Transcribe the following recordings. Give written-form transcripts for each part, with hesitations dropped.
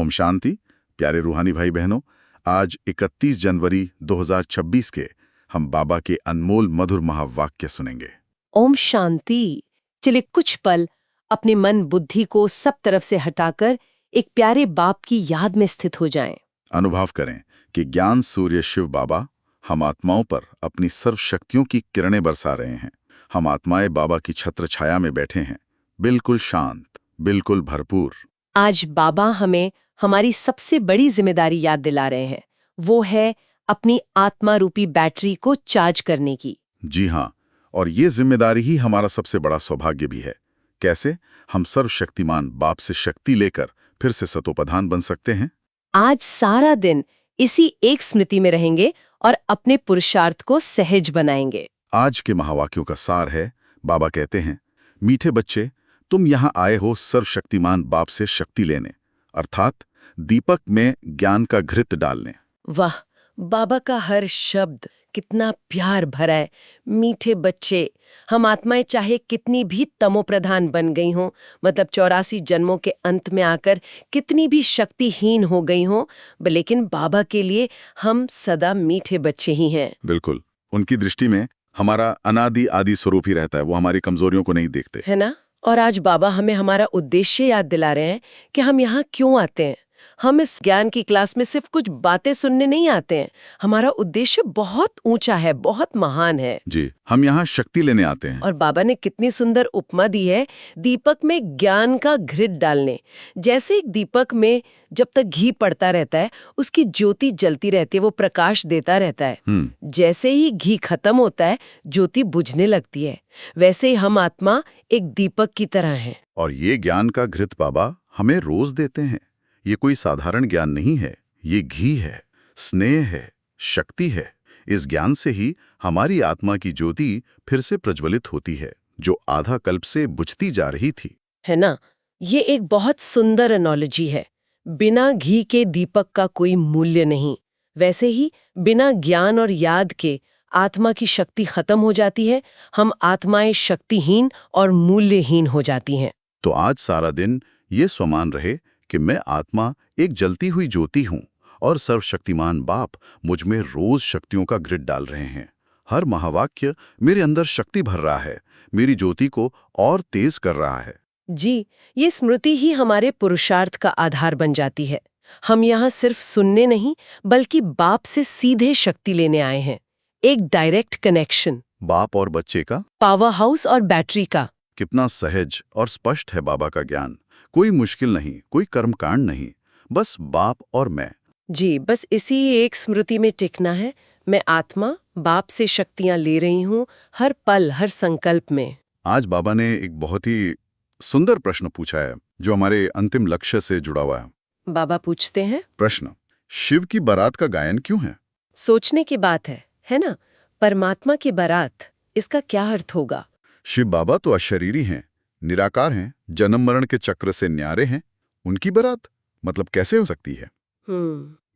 ओम शांति। प्यारे रूहानी भाई बहनों, आज 31 जनवरी 2026 के हम बाबा के अनमोल मधुर महावाक्य सुनेंगे। ओम शांति। चलिए कुछ पल अपने मन बुद्धि को सब तरफ से हटाकर एक प्यारे बाप की याद में स्थित हो जाएं। अनुभव करें कि ज्ञान सूर्य शिव बाबा हम आत्माओं पर अपनी सर्व शक्तियों की किरणें बरसा रहे हैं। हम आत्माएं बाबा की छत्र छाया में बैठे हैं, बिल्कुल शांत, बिल्कुल भरपूर। आज बाबा हमें हमारी सबसे बड़ी जिम्मेदारी याद दिला रहे हैं। वो है अपनी आत्मा रूपी बैटरी को चार्ज करने की। जी हाँ, और ये जिम्मेदारी ही हमारा सबसे बड़ा सौभाग्य भी है। कैसे हम सर्वशक्तिमान बाप से शक्ति लेकर फिर से सतोप्रधान बन सकते हैं? आज सारा दिन इसी एक स्मृति में रहेंगे और अपने पुरुषार्थ को सहज बनाएंगे। आज के महावाक्यों का सार है, बाबा कहते हैं, मीठे बच्चे, तुम यहाँ आए हो सर्वशक्तिमान बाप से शक्ति लेने, अर्थात दीपक में ज्ञान का घृत डालने। वाह, बाबा का हर शब्द कितना प्यार भरा है। मीठे बच्चे, हम आत्माएं चाहे कितनी भी तमोप्रधान बन गई हों, मतलब 84 जन्मों के अंत में आकर कितनी भी शक्तिहीन हो गई हों, लेकिन बाबा के लिए हम सदा मीठे बच्चे ही हैं। बिल्कुल, उनकी दृष्टि में हमारा अनादि आदि स्वरूप ही रहता है। वो हमारी कमजोरियों को नहीं देखते, है ना? और आज बाबा हमें हमारा उद्देश्य याद दिला रहे हैं कि हम यहाँ क्यों आते हैं। हम इस ज्ञान की क्लास में सिर्फ कुछ बातें सुनने नहीं आते हैं। हमारा उद्देश्य बहुत ऊंचा है, बहुत महान है। जी, हम यहाँ शक्ति लेने आते हैं। और बाबा ने कितनी सुंदर उपमा दी है, दीपक में ज्ञान का घृत डालने। जैसे एक दीपक में जब तक घी पड़ता रहता है, उसकी ज्योति जलती रहती है, वो प्रकाश देता रहता है। जैसे ही घी खत्म होता है, ज्योति बुझने लगती है। वैसे ही हम आत्मा एक दीपक की तरह हैं। और ये ज्ञान का घृत बाबा हमें रोज देते हैं। ये कोई साधारण ज्ञान नहीं है, ये घी है, स्नेह है, शक्ति है। इस ज्ञान से ही हमारी आत्मा की ज्योति फिर से प्रज्वलित होती है, जो आधा कल्प से बुझती जा रही थी। है ना? ये एक बहुत सुंदर एनोलॉजी है। बिना घी के दीपक का कोई मूल्य नहीं। वैसे ही बिना ज्ञान और याद के आत्मा की शक्ति खत्म हो जाती है। हम आत्माएं शक्तिहीन और मूल्यहीन हो जाती हैं। तो आज सारा दिन ये स्वमान रहे कि मैं आत्मा एक जलती हुई ज्योति हूँ और सर्वशक्तिमान बाप मुझ में रोज शक्तियों का घृत डाल रहे हैं। हर महावाक्य मेरे अंदर शक्ति भर रहा है, मेरी ज्योति को और तेज कर रहा है। जी, ये स्मृति ही हमारे पुरुषार्थ का आधार बन जाती है। हम यहाँ सिर्फ सुनने नहीं, बल्कि बाप से सीधे शक्ति लेने आए हैं। एक डायरेक्ट कनेक्शन, बाप और बच्चे का, पावर हाउस और बैटरी का। कितना सहज और स्पष्ट है बाबा का ज्ञान। कोई मुश्किल नहीं, कोई कर्मकांड नहीं, बस बाप और मैं। जी, बस इसी एक स्मृति में टिकना है। मैं आत्मा बाप से शक्तियां ले रही हूँ, हर पल, हर संकल्प में। आज बाबा ने एक बहुत ही सुंदर प्रश्न पूछा है, जो हमारे अंतिम लक्ष्य से जुड़ा हुआ है। बाबा पूछते हैं, प्रश्न, शिव की बारात का गायन क्यों है? सोचने की बात है ना? परमात्मा की बारात, इसका क्या अर्थ होगा? शिव बाबा तो अशरीरी हैं, निराकार हैं, जन्म मरण के चक्र से न्यारे हैं। उनकी बारात मतलब कैसे हो सकती है?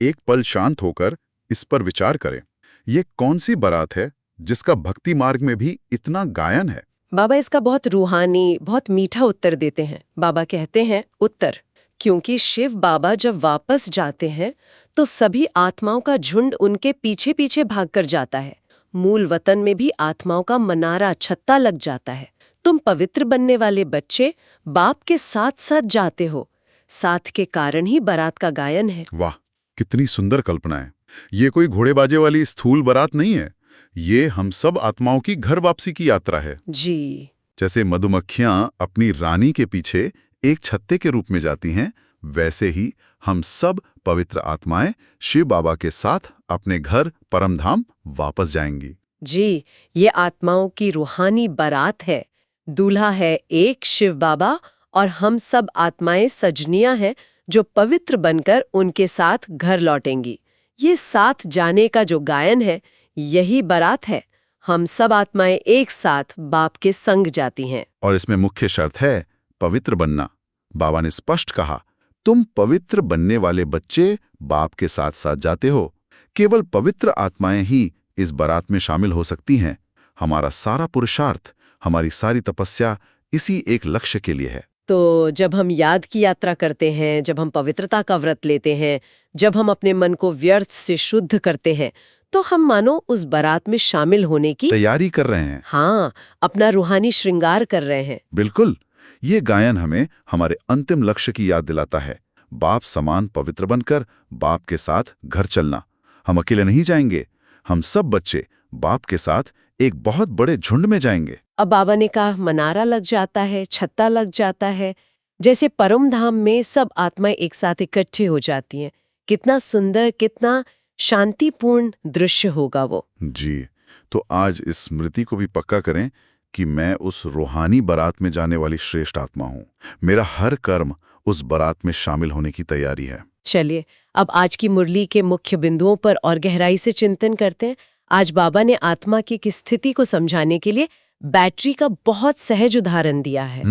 एक पल शांत होकर इस पर विचार करें। ये कौन सी बारात है जिसका भक्ति मार्ग में भी इतना गायन है? बाबा इसका बहुत रूहानी, बहुत मीठा उत्तर देते हैं। बाबा कहते हैं, उत्तर, क्योंकि शिव बाबा जब वापस जाते हैं तो सभी आत्माओं का झुंड उनके पीछे पीछे भागकर जाता है। मूल वतन में भी आत्माओं का मनारा, छत्ता लग जाता है। तुम पवित्र बनने वाले बच्चे बाप के साथ साथ जाते हो। साथ के कारण ही बारात का गायन है। वाह, कितनी सुंदर कल्पना है। ये कोई घोड़ेबाजे वाली स्थूल बारात नहीं है, ये हम सब आत्माओं की घर वापसी की यात्रा है। जी, जैसे मधुमक्खियां अपनी रानी के पीछे एक छत्ते के रूप में जाती हैं, वैसे ही हम सब पवित्र आत्माएं शिव बाबा के साथ अपने घर परमधाम वापस जाएंगी। जी, ये आत्माओं की रूहानी बारात है। दूल्हा है एक शिव बाबा और हम सब आत्माएं सजनियां हैं जो पवित्र बनकर उनके साथ घर लौटेंगी। ये साथ जाने का जो गायन है, यही बारात है। हम सब आत्माएं एक साथ बाप के संग जाती हैं। और इसमें मुख्य शर्त है पवित्र बनना। बाबा ने स्पष्ट कहा, तुम पवित्र बनने वाले बच्चे बाप के साथ साथ जाते हो। केवल पवित्र आत्माएं ही इस बारात में शामिल हो सकती हैं। हमारा सारा पुरुषार्थ, हमारी सारी तपस्या इसी एक लक्ष्य के लिए है। तो जब हम याद की यात्रा करते हैं, जब हम पवित्रता का व्रत लेते हैं, जब हम अपने मन को व्यर्थ से शुद्ध करते हैं, तो हम मानो उस बारात में शामिल होने की तैयारी कर रहे हैं। हाँ, अपना रूहानी श्रृंगार कर रहे हैं। बिल्कुल। ये गायन हमें हमारे अंतिम लक्ष्य की याद दिलाता है, बाप समान पवित्र बनकर बाप के साथ घर चलना। हम अकेले नहीं जाएंगे, हम सब बच्चे बाप के साथ एक बहुत बड़े झुंड में जाएंगे। अब बाबा ने कहा मनारा लग जाता है, छत्ता लग जाता है, जैसे परम धाम में सब आत्माएं एक साथ इकट्ठे हो जाती हैं। कितना सुंदर, कितना शांतिपूर्ण दृश्य होगा वो। जी, तो आज इस स्मृति को भी पक्का करें कि मैं उस रूहानी बारात में जाने वाली श्रेष्ठ आत्मा हूँ। मेरा हर कर्म उस बारात में शामिल होने की तैयारी है। चलिए अब आज की मुरली के मुख्य बिंदुओं पर और गहराई से चिंतन करते हैं। आज बाबा ने आत्मा की स्थिति को समझाने के लिए बैटरी का बहुत सहज उदाहरण दिया है।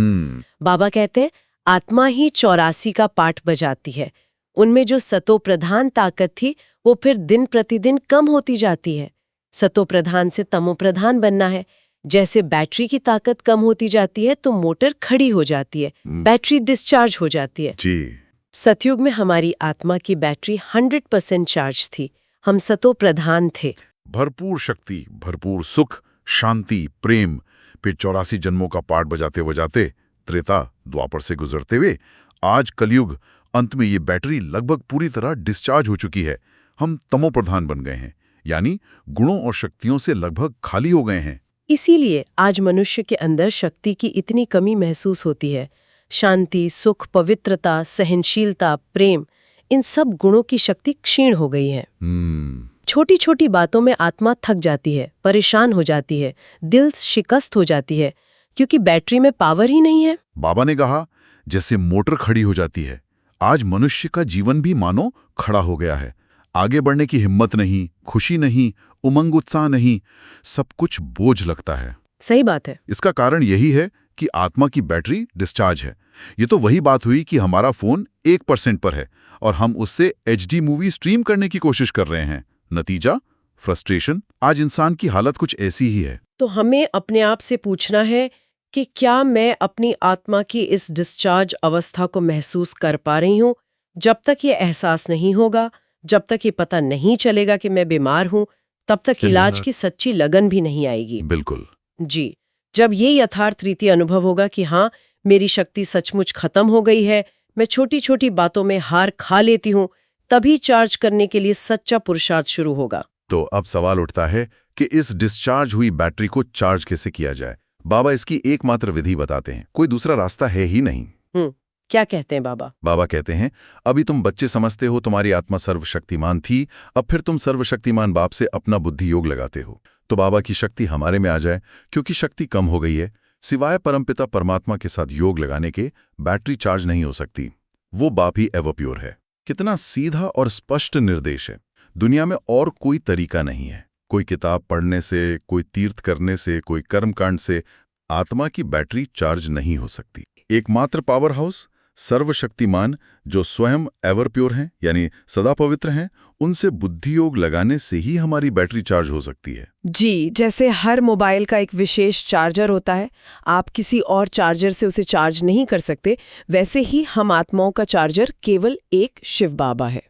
बाबा कहते हैं आत्मा ही 84 का पाठ बजाती है। उनमें जो सतो प्रधान ताकत थी वो फिर दिन प्रतिदिन कम होती जाती है। सतो प्रधान से तमो प्रधान बनना है। जैसे बैटरी की ताकत कम होती जाती है तो मोटर खड़ी हो जाती है, बैटरी डिस्चार्ज हो जाती है। जी। सतयुग में हमारी आत्मा की बैटरी 100% चार्ज थी। हम सतो प्रधान थे। भरपूर शक्ति, भरपूर सुख, शांति, प्रेम। फिर 84 जन्मों का पाठ बजाते बजाते त्रेता द्वापर से गुजरते हुए आज कलयुग अंत में ये बैटरी लगभग पूरी तरह डिस्चार्ज हो चुकी है। हम तमो प्रधान बन गए हैं, यानी गुणों और शक्तियों से लगभग खाली हो गए हैं। इसीलिए आज मनुष्य के अंदर शक्ति की इतनी कमी महसूस होती है। शांति, सुख, पवित्रता, सहनशीलता, प्रेम, इन सब गुणों की शक्ति क्षीण हो गई है। छोटी छोटी बातों में आत्मा थक जाती है, परेशान हो जाती है, दिल शिकस्त हो जाती है, क्योंकि बैटरी में पावर ही नहीं है। बाबा ने कहा जैसे मोटर खड़ी हो जाती है, आज मनुष्य का जीवन भी मानो खड़ा हो गया है। आगे बढ़ने की हिम्मत नहीं, खुशी नहीं, उमंग उत्साह नहीं, सब कुछ बोझ लगता है। सही बात है। इसका कारण यही है कि आत्मा की बैटरी डिस्चार्ज है। ये तो वही बात हुई कि हमारा फोन 1% पर है और हम उससे HD मूवी स्ट्रीम करने की कोशिश कर रहे हैं। नतीजा फ्रस्ट्रेशन। आज इंसान की हालत कुछ ऐसी ही है। तो हमें अपने आप से पूछना है कि क्या मैं अपनी आत्मा की इस डिस्चार्ज अवस्था को महसूस कर पा रही हूँ? जब तक ये एहसास नहीं होगा, जब तक ये पता नहीं चलेगा कि मैं बीमार हूँ, तब तक इलाज की सच्ची लगन भी नहीं आएगी। बिल्कुल जी। जब ये यथार्थ रीति अनुभव होगा कि हाँ, मेरी शक्ति सचमुच खत्म हो गई है, मैं छोटी छोटी बातों में हार खा लेती हूँ, तभी चार्ज करने के लिए सच्चा पुरुषार्थ शुरू होगा। तो अब सवाल उठता है कि इस डिस्चार्ज हुई बैटरी को चार्ज कैसे किया जाए। बाबा इसकी एकमात्र विधि बताते हैं, कोई दूसरा रास्ता है ही नहीं। क्या कहते हैं बाबा? बाबा कहते हैं अभी तुम बच्चे समझते हो तुम्हारी आत्मा सर्वशक्तिमान थी, अब फिर तुम सर्वशक्तिमान बाप से अपना बुद्धि योग लगाते हो तो बाबा की शक्ति हमारे में आ जाए, क्योंकि शक्ति कम हो गई है। सिवाय परमपिता परमात्मा के साथ योग लगाने के बैटरी चार्ज नहीं हो सकती। वो बाप ही एवर प्योर है। कितना सीधा और स्पष्ट निर्देश है। दुनिया में और कोई तरीका नहीं है। कोई किताब पढ़ने से, कोई तीर्थ करने से, कोई कर्मकांड से आत्मा की बैटरी चार्ज नहीं हो सकती। एकमात्र पावर हाउस सर्वशक्तिमान जो स्वयं एवर प्योर हैं, यानी सदा पवित्र हैं, उनसे बुद्धि योग लगाने से ही हमारी बैटरी चार्ज हो सकती है। जी, जैसे हर मोबाइल का एक विशेष चार्जर होता है, आप किसी और चार्जर से उसे चार्ज नहीं कर सकते, वैसे ही हम आत्माओं का चार्जर केवल एक शिव बाबा है।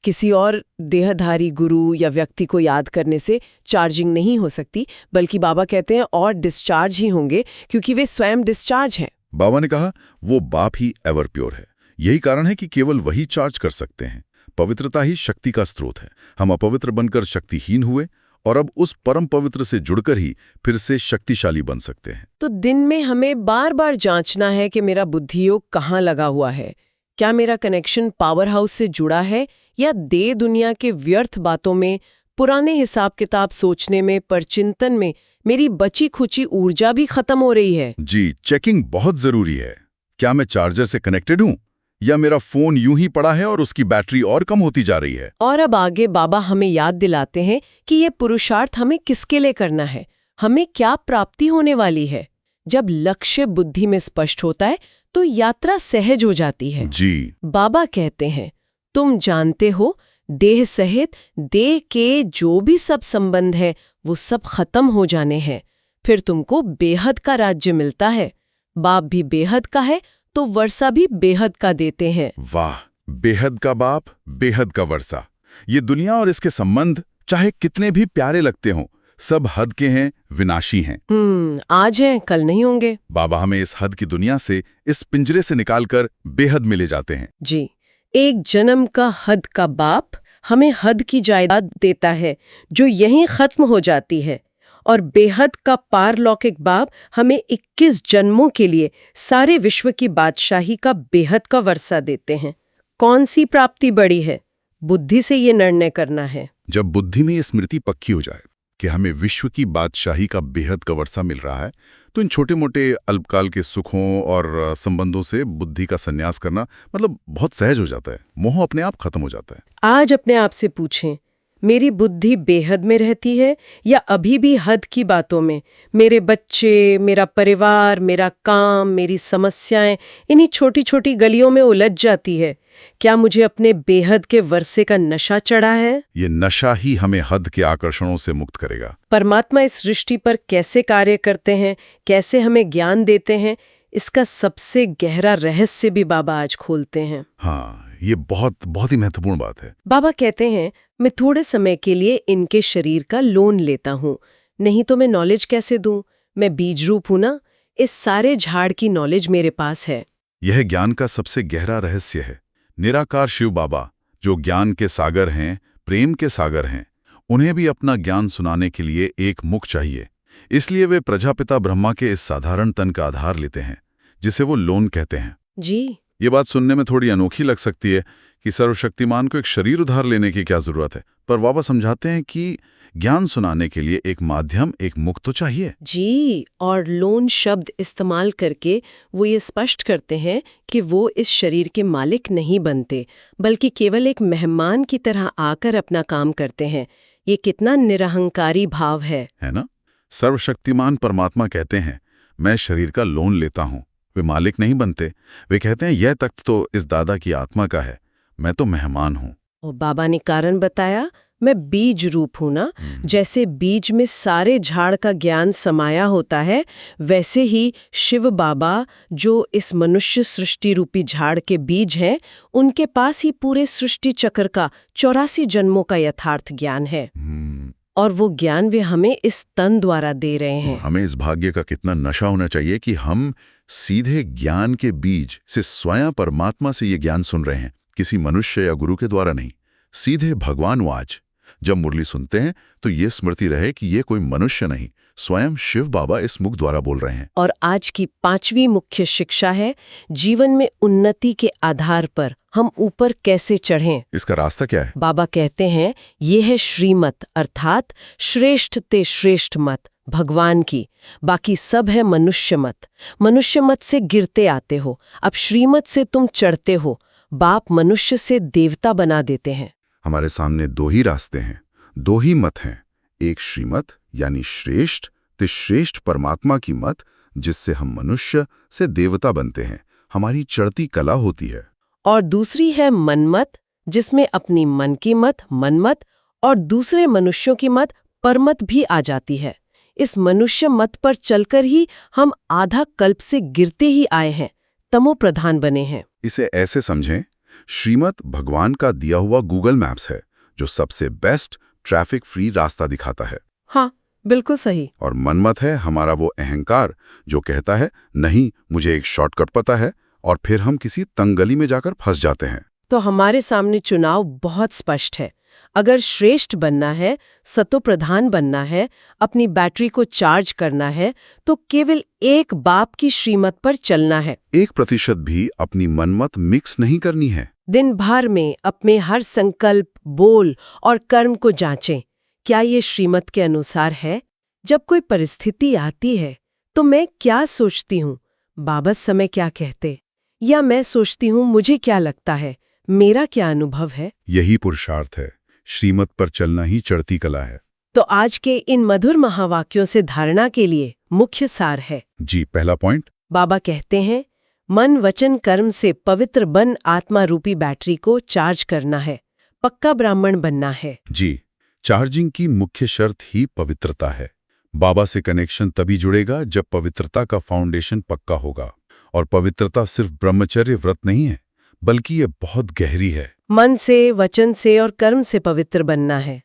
किसी और देहधारी गुरु या व्यक्ति को याद करने से चार्जिंग नहीं हो सकती, बल्कि बाबा कहते हैं और डिस्चार्ज ही होंगे, क्योंकि वे स्वयं डिस्चार्ज हैं। बाबा ने कहा वो बाप ही एवर प्योर है। यही कारण है कि केवल वही चार्ज कर सकते हैं। पवित्रता ही शक्ति का स्रोत है। हम अपवित्र बनकर शक्तिहीन हुए और अब उस परम पवित्र से जुड़कर ही फिर से शक्तिशाली बन सकते हैं। तो दिन में हमें बार बार जांचना है कि मेरा बुद्धि योग कहाँ लगा हुआ है। क्या मेरा कनेक्शन पावर हाउस से जुड़ा है या दे दुनिया के व्यर्थ बातों में, पुराने हिसाब किताब सोचने में, परचिंतन में मेरी बची खुची ऊर्जा भी खत्म हो रही है। जी, चेकिंग बहुत जरूरी है। क्या मैं चार्जर से कनेक्टेड हूँ या मेरा फोन यूं ही पड़ा है और उसकी बैटरी और कम होती जा रही है। और अब आगे बाबा हमें याद दिलाते हैं कि ये पुरुषार्थ हमें किसके लिए करना है, हमें क्या प्राप्ति होने वाली है। जब लक्ष्य बुद्धि में स्पष्ट होता है तो यात्रा सहज हो जाती है। जी। बाबा कहते हैं तुम जानते हो देह सहित देह के जो भी सब संबंध है वो सब खत्म हो जाने हैं, फिर तुमको बेहद का राज्य मिलता है। बाप भी बेहद का है तो वर्षा भी बेहद का देते हैं। वाह, बेहद का बाप, बेहद का वर्षा। ये दुनिया और इसके संबंध चाहे कितने भी प्यारे लगते हों, सब हद के हैं, विनाशी हैं। आज हैं, कल नहीं होंगे। बाबा हमें इस हद की दुनिया से, इस पिंजरे से निकालकर बेहद में ले जाते हैं। जी, एक जन्म का हद का बाप हमें हद की जायदाद देता है जो यहीं खत्म हो जाती है, और बेहद का पारलौकिक बाप हमें 21 जन्मों के लिए सारे विश्व की बादशाही का बेहद का वर्षा देते हैं। कौन सी प्राप्ति बड़ी है? बुद्धि से ये निर्णय करना है। जब बुद्धि में ये स्मृति पक्की हो जाए कि हमें विश्व की बादशाही का बेहद का वर्षा मिल रहा है, तो इन छोटे मोटे अल्पकाल के सुखों और संबंधों से बुद्धि का संन्यास करना मतलब बहुत सहज हो जाता है। मोह अपने आप खत्म हो जाता है। आज अपने आप से पूछें, मेरी बुद्धि बेहद में रहती है या अभी भी हद की बातों में? मेरे बच्चे, मेरा परिवार, मेरा काम, मेरी समस्याएं इन्हीं छोटी छोटी गलियों में उलझ जाती है। क्या मुझे अपने बेहद के वर्षे का नशा चढ़ा है? ये नशा ही हमें हद के आकर्षणों से मुक्त करेगा। परमात्मा इस सृष्टि पर कैसे कार्य करते हैं, कैसे हमें ज्ञान देते हैं, इसका सबसे गहरा रहस्य भी बाबा आज खोलते हैं। हाँ, ये बहुत ही महत्वपूर्ण बात है। बाबा कहते हैं, मैं थोड़े समय के लिए इनके शरीर का लोन लेता हूँ, नहीं तो मैं नॉलेज कैसे दूं? मैं बीज रूप हूं ना, इस सारे झाड़ की नॉलेज मेरे पास है। यह ज्ञान का सबसे गहरा रहस्य है। निराकार शिव बाबा, जो ज्ञान के सागर हैं, प्रेम के सागर हैं, उन्हें भी अपना ज्ञान सुनाने के लिए एक मुख चाहिए। इसलिए वे प्रजापिता ब्रह्मा के इस साधारण तन का आधार लेते हैं, जिसे वो लोन कहते हैं। जी, ये बात सुनने में थोड़ी अनोखी लग सकती है कि सर्वशक्तिमान को एक शरीर उधार लेने की क्या जरूरत है, पर बाबा समझाते हैं कि ज्ञान सुनाने के लिए एक माध्यम, एक मुख तो चाहिए। जी, और लोन शब्द इस्तेमाल करके वो ये स्पष्ट करते हैं कि वो इस शरीर के मालिक नहीं बनते, बल्कि केवल एक मेहमान की तरह आकर अपना काम करते हैं। ये कितना निरहंकारी भाव है ना? सर्वशक्तिमान परमात्मा कहते हैं, मैं शरीर का लोन लेता हूँ। वे मालिक नहीं बनते। वे कहते हैं, यह तख्त तो इस दादा की आत्मा का है, मैं तो मेहमान हूँ। और बाबा ने कारण बताया, मैं बीज रूप हूं ना। जैसे बीज में सारे झाड़ का ज्ञान समाया होता है, वैसे ही शिव बाबा, जो इस मनुष्य सृष्टि रूपी झाड़ के बीज हैं, उनके पास ही पूरे सृष्टि चक्र का 84 जन्मों का यथार्थ ज्ञान है। और वो ज्ञान वे हमें इस तन द्वारा दे रहे हैं। हमें इस भाग्य का कितना नशा होना चाहिए कि हम सीधे ज्ञान के बीज से स्वयं परमात्मा से ये ज्ञान सुन रहे हैं, किसी मनुष्य या गुरु के द्वारा नहीं, सीधे भगवान वाच। जब मुरली सुनते हैं तो ये स्मृति रहे कि ये कोई मनुष्य नहीं, स्वयं शिव बाबा इस मुख द्वारा बोल रहे हैं। और आज की 5वीं मुख्य शिक्षा है, जीवन में उन्नति के आधार पर हम ऊपर कैसे चढ़ें। इसका रास्ता क्या है? बाबा कहते हैं, ये है श्रीमत, अर्थात श्रेष्ठ ते श्रेष्ठ मत भगवान की, बाकी सब है मनुष्य मत। मनुष्य मत से गिरते आते हो, अब श्रीमत से तुम चढ़ते हो। बाप मनुष्य से देवता बना देते हैं। हमारे सामने दो ही रास्ते हैं, दो ही मत हैं। एक श्रीमत यानी श्रेष्ठ ते श्रेष्ठ परमात्मा की मत, जिससे हम मनुष्य से देवता बनते हैं, हमारी चढ़ती कला होती है। और दूसरी है मनमत, जिसमें अपनी मन की मत मनमत और दूसरे मनुष्यों की मत परमत भी आ जाती है। इस मनुष्य मत पर चलकर ही हम आधा कल्प से गिरते ही आए हैं, तमो प्रधान बने हैं। इसे ऐसे समझें, श्रीमत भगवान का दिया हुआ गूगल मैप्स है, जो सबसे बेस्ट ट्रैफिक फ्री रास्ता दिखाता है। हाँ, बिल्कुल सही। और मनमत है हमारा वो अहंकार जो कहता है, नहीं मुझे एक शॉर्टकट पता है, और फिर हम किसी तंगली में जाकर फंस जाते हैं। तो हमारे सामने चुनाव बहुत स्पष्ट है। अगर श्रेष्ठ बनना है, सतो प्रधान बनना है, अपनी बैटरी को चार्ज करना है, तो केवल एक बाप की श्रीमत पर चलना है। 1% भी अपनी मनमत मिक्स नहीं करनी है। दिन भर में अपने हर संकल्प, बोल और कर्म को जांचें, क्या ये श्रीमत के अनुसार है? जब कोई परिस्थिति आती है तो मैं क्या सोचती हूँ, बाबा समय क्या कहते, या मैं सोचती हूँ मुझे क्या लगता है, मेरा क्या अनुभव है? यही पुरुषार्थ है। श्रीमत पर चलना ही चढ़ती कला है। तो आज के इन मधुर महावाक्यों से धारणा के लिए मुख्य सार है। जी, पहला पॉइंट, बाबा कहते हैं, मन वचन कर्म से पवित्र बन आत्मा रूपी बैटरी को चार्ज करना है, पक्का ब्राह्मण बनना है। जी, चार्जिंग की मुख्य शर्त ही पवित्रता है। बाबा से कनेक्शन तभी जुड़ेगा जब पवित्रता का फाउंडेशन पक्का होगा। और पवित्रता सिर्फ ब्रह्मचर्य व्रत नहीं है, बल्कि ये बहुत गहरी है। मन से, वचन से और कर्म से पवित्र बनना है।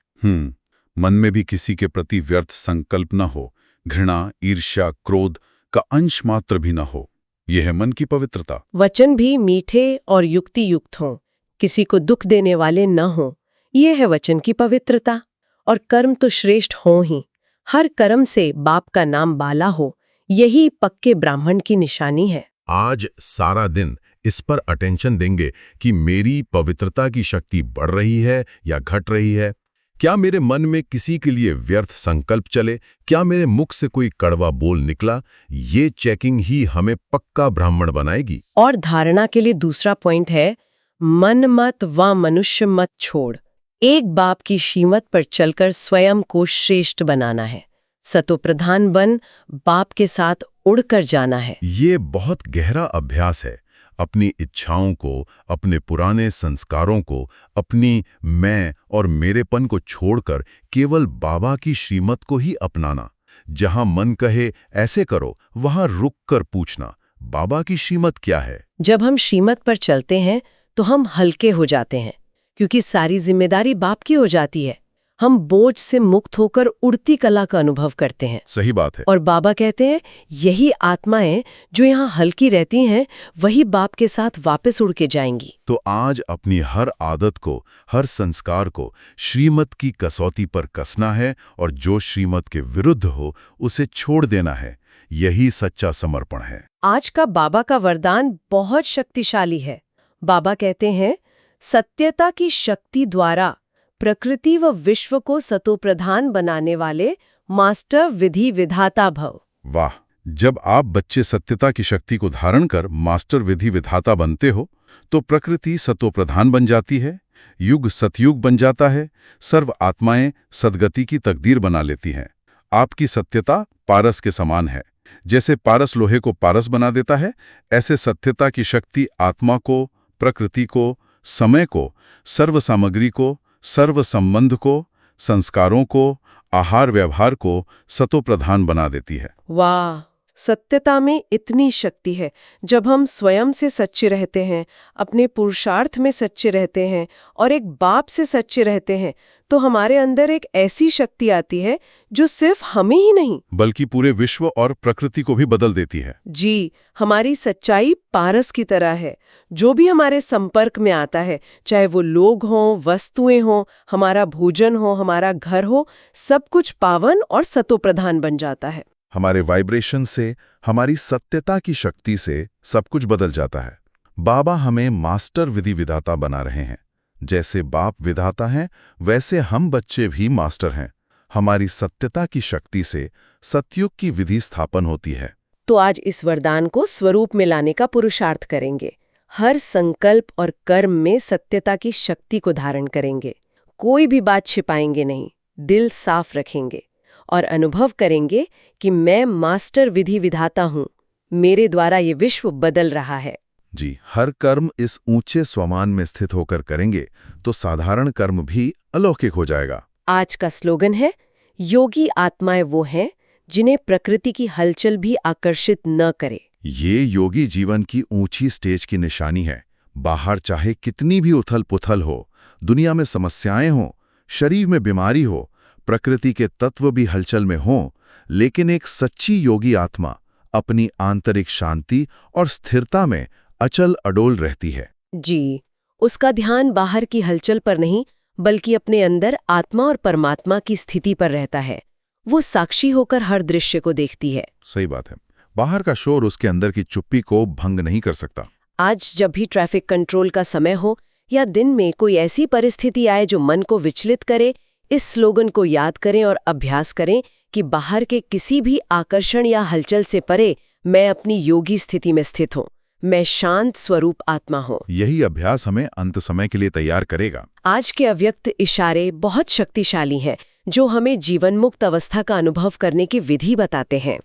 मन में भी किसी के प्रति व्यर्थ संकल्प न हो, घृणा, ईर्ष्या, क्रोध का अंश मात्र भी न हो। यह है मन की पवित्रता। वचन भी मीठे और युक्ति युक्त हों, किसी को दुख देने वाले न हों। यह है वचन की पवित्रता। और कर्म तो श्रेष्ठ हों ही। हर कर्म से बाप का नाम बाला हो, यही पक्के ब्राह्मण की निशानी है। आज सारा दिन इस पर अटेंशन देंगे कि मेरी पवित्रता की शक्ति बढ़ रही है या घट रही है। क्या मेरे मन में किसी के लिए व्यर्थ संकल्प चले? क्या मेरे मुख से कोई कड़वा बोल निकला? ये चेकिंग ही हमें पक्का ब्राह्मण बनाएगी। और धारणा के लिए दूसरा पॉइंट है, मन मत व मनुष्य मत छोड़। एक बाप की शीमत पर चलकर स्वयं को श्रेष्ठ बनाना है। सतोप्रधान बन बाप के साथ उड़कर जाना है। ये बहुत गहरा अभ्यास है। अपनी इच्छाओं को, अपने पुराने संस्कारों को, अपनी मैं और मेरेपन को छोड़कर केवल बाबा की श्रीमत को ही अपनाना। जहां मन कहे ऐसे करो, वहां रुक कर पूछना, बाबा की श्रीमत क्या है? जब हम श्रीमत पर चलते हैं तो हम हल्के हो जाते हैं, क्योंकि सारी जिम्मेदारी बाप की हो जाती है। हम बोझ से मुक्त होकर उड़ती कला का अनुभव करते हैं। सही बात है। और बाबा कहते हैं, यही आत्माएं जो यहाँ हल्की रहती हैं, वही बाप के साथ वापस उड़ के जाएंगी। तो आज अपनी हर आदत को, हर संस्कार को श्रीमत की कसौटी पर कसना है, और जो श्रीमत के विरुद्ध हो उसे छोड़ देना है। यही सच्चा समर्पण है। आज का बाबा का वरदान बहुत शक्तिशाली है। बाबा कहते हैं, सत्यता की शक्ति द्वारा प्रकृति व विश्व को सतोप्रधान बनाने वाले मास्टर विधि विधाता भव। वाह! जब आप बच्चे सत्यता की शक्ति को धारण कर मास्टर विधि विधाता बनते हो, तो प्रकृति सतोप्रधान बन जाती है, युग सतयुग बन जाता है, सर्व आत्माएं सद्गति की तकदीर बना लेती हैं। आपकी सत्यता पारस के समान है। जैसे पारस लोहे को पारस बना देता है, ऐसे सत्यता की शक्ति आत्मा को, प्रकृति को, समय को, सर्व सामग्री को, सर्व संबंध को, संस्कारों को, आहार व्यवहार को सतोप्रधान बना देती है। वाह! सत्यता में इतनी शक्ति है। जब हम स्वयं से सच्चे रहते हैं, अपने पुरुषार्थ में सच्चे रहते हैं और एक बाप से सच्चे रहते हैं, तो हमारे अंदर एक ऐसी शक्ति आती है जो सिर्फ हमें ही नहीं बल्कि पूरे विश्व और प्रकृति को भी बदल देती है। जी, हमारी सच्चाई पारस की तरह है। जो भी हमारे संपर्क में आता है, चाहे वो लोग हों, वस्तुएं हों, हमारा भोजन हो, हमारा घर हो, सब कुछ पावन और सतोप्रधान बन जाता है। हमारे वाइब्रेशन से, हमारी सत्यता की शक्ति से सब कुछ बदल जाता है। बाबा हमें मास्टर विधि विधाता बना रहे हैं। जैसे बाप विधाता हैं, वैसे हम बच्चे भी मास्टर हैं। हमारी सत्यता की शक्ति से सतयुग की विधि स्थापन होती है। तो आज इस वरदान को स्वरूप में लाने का पुरुषार्थ करेंगे। हर संकल्प और कर्म में सत्यता की शक्ति को धारण करेंगे। कोई भी बात छिपाएंगे नहीं, दिल साफ रखेंगे और अनुभव करेंगे कि मैं मास्टर विधि विधाता हूँ। मेरे द्वारा ये विश्व बदल रहा है। जी, हर कर्म इस ऊंचे स्वमान में स्थित होकर करेंगे तो साधारण कर्म भी अलौकिक हो जाएगा। आज का स्लोगन है, योगी आत्माएं वो हैं जिन्हें प्रकृति की हलचल भी आकर्षित न करे। ये योगी जीवन की ऊंची स्टेज की निशानी है। बाहर चाहे कितनी भी उथल पुथल हो, दुनिया में समस्याएं हो, शरीर में बीमारी हो, प्रकृति के तत्व भी हलचल में हों, लेकिन एक सच्ची योगी आत्मा अपनी आंतरिक शांति और स्थिरता में अचल अडोल रहती है। जी, उसका ध्यान बाहर की हलचल पर नहीं, बल्कि अपने अंदर आत्मा और परमात्मा की स्थिति पर रहता है। वो साक्षी होकर हर दृश्य को देखती है। सही बात है। बाहर का शोर उसके अंदर की चुप्पी को भंग नहीं कर सकता। आज जब भी ट्रैफिक कंट्रोल का समय हो या दिन में कोई ऐसी परिस्थिति आए जो मन को विचलित करे, इस स्लोगन को याद करें और अभ्यास करें कि बाहर के किसी भी आकर्षण या हलचल से परे मैं अपनी योगी स्थिति में स्थित हूँ। मैं शांत स्वरूप आत्मा हूँ। यही अभ्यास हमें अंत समय के लिए तैयार करेगा। आज के अव्यक्त इशारे बहुत शक्तिशाली हैं, जो हमें जीवन मुक्त अवस्था का अनुभव करने की विधि बताते हैं।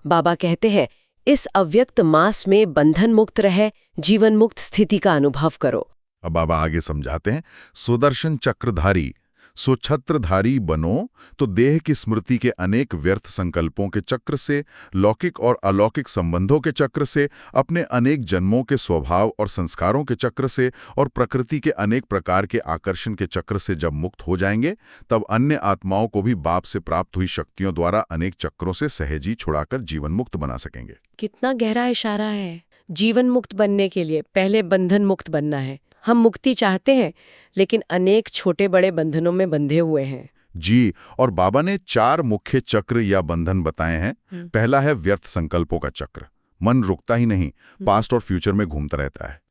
बाबा कहते हैं, इस अव्यक्त मास में बंधन मुक्त रहे, जीवन मुक्त स्थिति का अनुभव करो। अब बाबा आगे समझाते हैं, सुदर्शन चक्रधारी सो छत्रधारी बनो, तो देह की स्मृति के अनेक व्यर्थ संकल्पों के चक्र से, लौकिक और अलौकिक संबंधों के चक्र से, अपने अनेक जन्मों के स्वभाव और संस्कारों के चक्र से और प्रकृति के अनेक प्रकार के आकर्षण के चक्र से जब मुक्त हो जाएंगे, तब अन्य आत्माओं को भी बाप से प्राप्त हुई शक्तियों द्वारा अनेक चक्रों से सहज ही छुड़ाकर जीवन मुक्त बना सकेंगे। कितना गहरा इशारा है। जीवन मुक्त बनने के लिए पहले बंधन मुक्त बनना है। हम मुक्ति चाहते हैं, लेकिन अनेक छोटे बड़े बंधनों में बंधे हुए हैं। जी, और बाबा ने 4 मुख्य चक्र या बंधन बताए हैं। पहला है व्यर्थ संकल्पों का चक्र, मन रुकता ही नहीं, पास्ट और फ्यूचर में घूमता रहता है।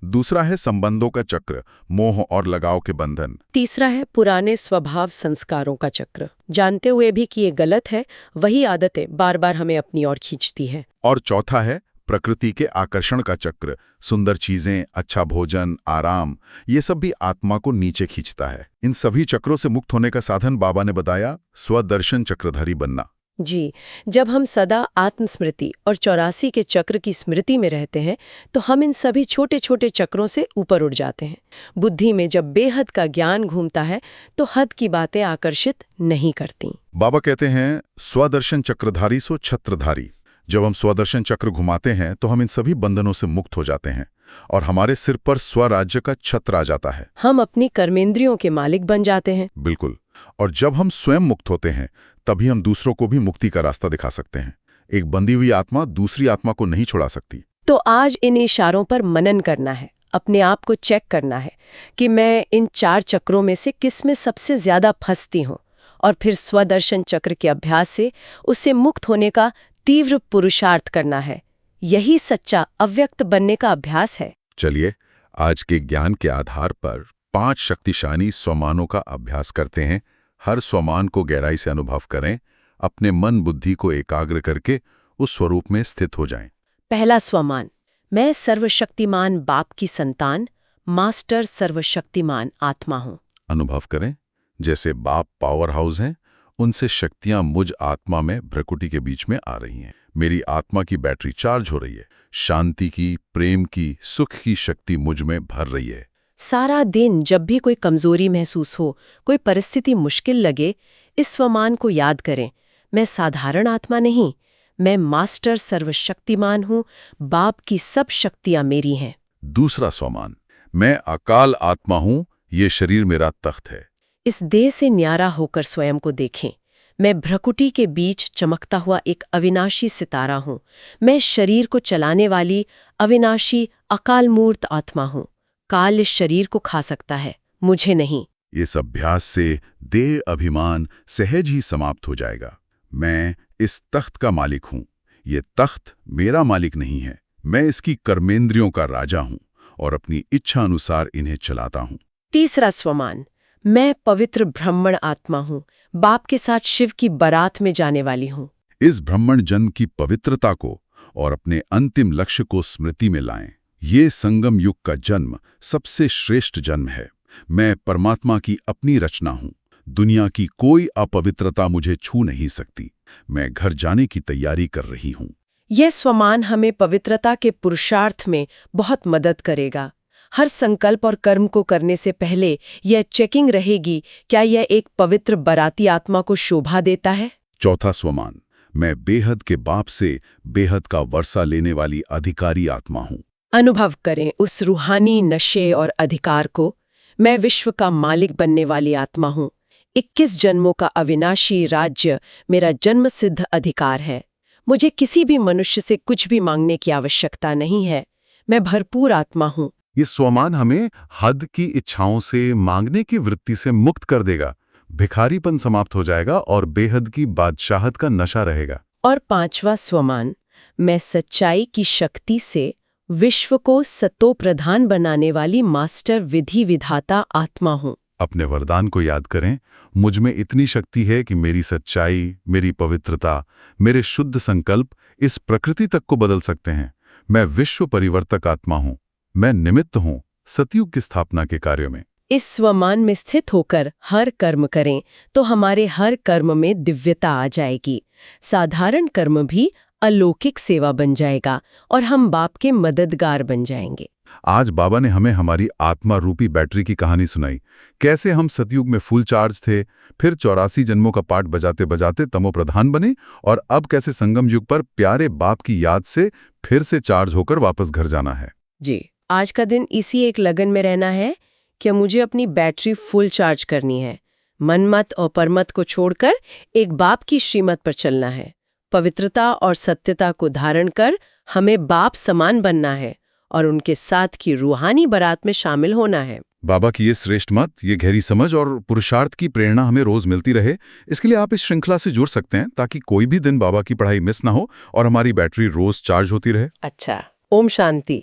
दूसरा है संबंधों का चक्र, मोह और लगाव के बंधन। तीसरा है पुराने स्वभाव संस्कारों का चक्र, जानते हुए भी कि ये गलत है, वही आदतें बार बार हमें अपनी ओर खींचती हैं। और चौथा है प्रकृति के आकर्षण का चक्र, सुंदर चीजें, अच्छा भोजन, आराम, ये सब भी आत्मा को नीचे खींचता है। इन सभी चक्रों से मुक्त होने का साधन बाबा ने बताया, स्वदर्शन चक्रधारी बनना। जी, जब हम सदा आत्मस्मृति और 84 के चक्र की स्मृति में रहते हैं, तो हम इन सभी छोटे छोटे चक्रों से ऊपर उठ जाते हैं। बुद्धि में जब बेहद का ज्ञान घूमता है, तो हद की बातें आकर्षित नहीं करती। बाबा कहते हैं, स्वदर्शन चक्रधारी सो छत्रधारी। जब हम स्वदर्शन चक्र घुमाते हैं, तो हम इन सभी बंधनों से मुक्त हो जाते हैं और हमारे सिर पर स्वराज्य का छत्र आ जाता है। हम अपनी कर्मेंद्रियों के मालिक बन जाते हैं। बिल्कुल। और जब हम स्वयं मुक्त होते हैं, तभी हम दूसरों को भी मुक्ति का रास्ता दिखा सकते हैं। एक बंधी हुई आत्मा दूसरी आत्मा को नहीं छुड़ा सकती। तो आज इन इशारों पर मनन करना है, अपने आप को चेक करना है कि मैं इन 4 चक्रों में से किस में सबसे ज्यादा फंसती हूँ, और फिर स्वदर्शन चक्र के अभ्यास से उससे मुक्त होने का तीव्र पुरुषार्थ करना है। यही सच्चा अव्यक्त बनने का अभ्यास है। चलिए, आज के ज्ञान के आधार पर 5 शक्तिशाली स्वमानों का अभ्यास करते हैं। हर स्वमान को गहराई से अनुभव करें, अपने मन बुद्धि को एकाग्र करके उस स्वरूप में स्थित हो जाएं। पहला स्वमान, मैं सर्वशक्तिमान बाप की संतान, मास्टर सर्वशक्तिमान आत्मा हूँ। अनुभव करें जैसे बाप पावर हाउस हैं, उनसे शक्तियां मुझ आत्मा में भ्रकुटी के बीच में आ रही हैं। मेरी आत्मा की बैटरी चार्ज हो रही है, शांति की, प्रेम की, सुख की शक्ति मुझ में भर रही है। सारा दिन जब भी कोई कमजोरी महसूस हो, कोई परिस्थिति मुश्किल लगे, इस स्वमान को याद करें, मैं साधारण आत्मा नहीं, मैं मास्टर सर्वशक्तिमान हूँ, बाप की सब शक्तियां मेरी हैं। दूसरा स्वमान, मैं अकाल आत्मा हूँ, ये शरीर मेरा तख्त है। इस देह से न्यारा होकर स्वयं को देखें, मैं भ्रकुटी के बीच चमकता हुआ एक अविनाशी सितारा हूँ। मैं शरीर को चलाने वाली अविनाशी अकाल मूर्त आत्मा हूँ। काल इस शरीर को खा सकता है, मुझे नहीं। इस अभ्यास से देह अभिमान सहज ही समाप्त हो जाएगा। मैं इस तख्त का मालिक हूँ, ये तख्त मेरा मालिक नहीं है। मैं इसकी कर्मेंद्रियों का राजा हूँ और अपनी इच्छा अनुसार इन्हें चलाता हूँ। तीसरा स्वमान, मैं पवित्र ब्राह्मण आत्मा हूँ, बाप के साथ शिव की बारात में जाने वाली हूँ। इस ब्राह्मण जन्म की पवित्रता को और अपने अंतिम लक्ष्य को स्मृति में लाएं। ये संगम युग का जन्म सबसे श्रेष्ठ जन्म है। मैं परमात्मा की अपनी रचना हूँ। दुनिया की कोई अपवित्रता मुझे छू नहीं सकती। मैं घर जाने की तैयारी कर रही हूँ। यह स्वमान हमें पवित्रता के पुरुषार्थ में बहुत मदद करेगा। हर संकल्प और कर्म को करने से पहले यह चेकिंग रहेगी, क्या यह एक पवित्र बाराती आत्मा को शोभा देता है। चौथा स्वमान, मैं बेहद के बाप से बेहद का वर्षा लेने वाली अधिकारी आत्मा हूँ। अनुभव करें उस रूहानी नशे और अधिकार को। मैं विश्व का मालिक बनने वाली आत्मा हूँ। 21 जन्मों का अविनाशी राज्य मेरा जन्म सिद्ध अधिकार है। मुझे किसी भी मनुष्य से कुछ भी मांगने की आवश्यकता नहीं है। मैं भरपूर आत्मा हूँ। ये स्वमान हमें हद की इच्छाओं से, मांगने की वृत्ति से मुक्त कर देगा। भिखारीपन समाप्त हो जाएगा और बेहद की बादशाहत का नशा रहेगा। और पांचवा स्वमान, मैं सच्चाई की शक्ति से विश्व को सतो प्रधान बनाने वाली मास्टर विधि विधाता आत्मा हूँ। अपने वरदान को याद करें, मुझ में इतनी शक्ति है कि मेरी सच्चाई, मेरी पवित्रता, मेरे शुद्ध संकल्प इस प्रकृति तक को बदल सकते हैं। मैं विश्व परिवर्तक आत्मा हूँ। मैं निमित्त हूँ सतयुग की स्थापना के कार्यों में। इस स्वमान में स्थित होकर हर कर्म करें तो हमारे हर कर्म में दिव्यता आ जाएगी। साधारण कर्म भी अलौकिक सेवा बन जाएगा और हम बाप के मददगार बन जाएंगे। आज बाबा ने हमें हमारी आत्मा रूपी बैटरी की कहानी सुनाई। कैसे हम सतयुग में फुल चार्ज थे, फिर 84 जन्मों का पाठ बजाते बजाते तमोप्रधान बने, और अब कैसे संगम युग पर प्यारे बाप की याद से फिर से चार्ज होकर वापस घर जाना है। जी, आज का दिन इसी एक लगन में रहना है कि मुझे अपनी बैटरी फुल चार्ज करनी है। मनमत और परमत को छोड़कर एक बाप की श्रीमत पर चलना है। पवित्रता और सत्यता को धारण कर हमें बाप समान बनना है और उनके साथ की रूहानी बारात में शामिल होना है। बाबा की ये श्रेष्ठ मत, ये गहरी समझ और पुरुषार्थ की प्रेरणा हमें रोज मिलती रहे। इसके लिए आप इस श्रृंखला से जुड़ सकते हैं ताकि कोई भी दिन बाबा की पढ़ाई मिस ना हो और हमारी बैटरी रोज चार्ज होती रहे। अच्छा, ओम शांति।